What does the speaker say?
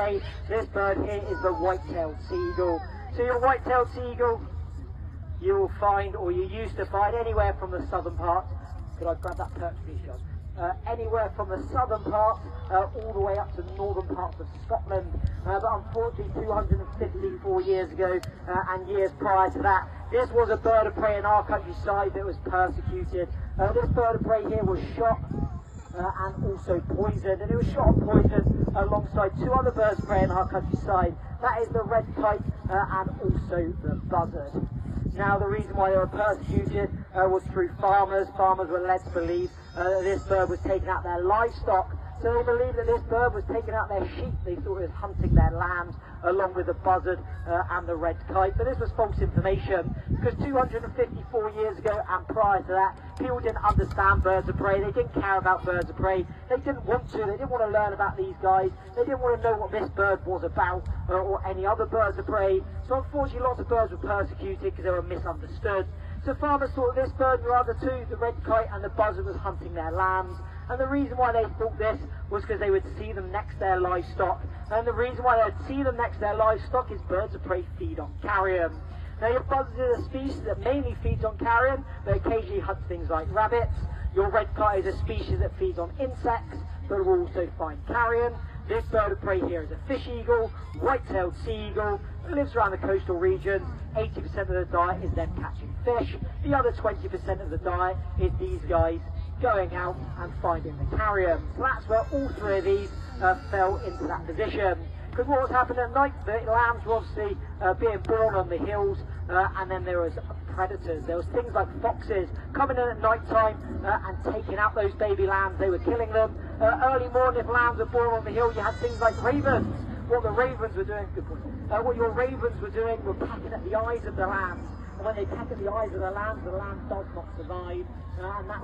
today. This bird here is the white-tailed seagull. So your white-tailed seagull, you will find, or you used to find, anywhere from the southern part. Could I grab that perch, please, John? Anywhere from the southern part all the way up to the northern parts of Scotland. But unfortunately 254 years ago and years prior to that, this was a bird of prey in our countryside that was persecuted. This bird of prey here was shot and also poisoned, and it was shot and poisoned alongside two other birds of prey in our countryside. That is the red kite and also the buzzard. Now, the reason why they were persecuted was through farmers. Farmers were led to believe that this bird was taking out their livestock. So they believed that this bird was taking out their sheep. They thought it was hunting their lambs along with the buzzard and the red kite. But this was false information, because 254 years ago and prior to that, people didn't understand birds of prey. They didn't care about birds of prey. They didn't want to. They didn't want to learn about these guys. They didn't want to know what this bird was about or any other birds of prey. So unfortunately, lots of birds were persecuted because they were misunderstood. So farmers thought this bird and the other two, the red kite and the buzzard, was hunting their lambs. And the reason why they thought this was because they would see them next to their livestock. And the reason why they would see them next to their livestock is birds of prey feed on carrion. Now, your buzzard is a species that mainly feeds on carrion, but occasionally hunts things like rabbits. Your red kite is a species that feeds on insects, but will also find carrion. This bird of prey here is a fish eagle, white-tailed seagull. It lives around the coastal regions. 80% of the diet is them catching fish. The other 20% of the diet is these guys going out and finding the carrion. So that's where all three of these fell into that position. Because what was happening at night, the lambs were obviously being born on the hills, and then there was predators. There was things like foxes coming in at night time and taking out those baby lambs. They were killing them. Early morning, if lambs were born on the hill, you had things like ravens. What the ravens were doing, good point. What your ravens were doing were pecking at the eyes of the lambs. And when they peck at the eyes of the lambs does not survive. And that